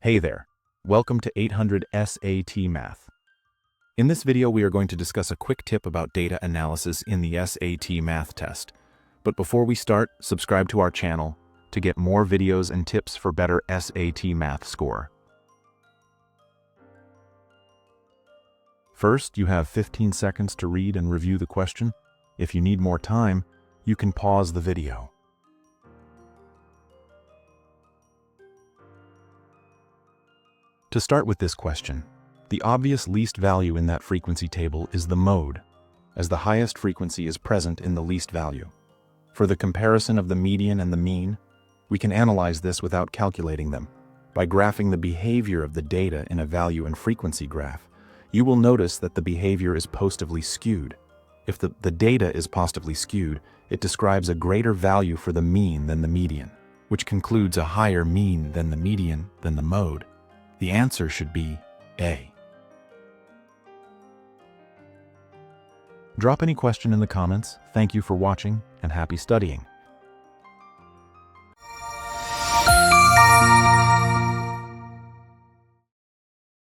Hey there, welcome to 800 SAT Math. In this video, we are going to discuss a quick tip about data analysis in the SAT Math test. But before we start, subscribe to our channel to get more videos and tips for better SAT Math score. First, you have 15 seconds to read and review the question. If you need more time, you can pause the video. To start with this question, the obvious least value in that frequency table is the mode, as the highest frequency is present in the least value. For the comparison of the median and the mean, we can analyze this without calculating them. By graphing the behavior of the data in a value and frequency graph, you will notice that the behavior is positively skewed. If the data is positively skewed, it describes a greater value for the mean than the median, which concludes a higher mean than the median than the mode. The answer should be A. Drop any question in the comments. Thank you for watching and happy studying.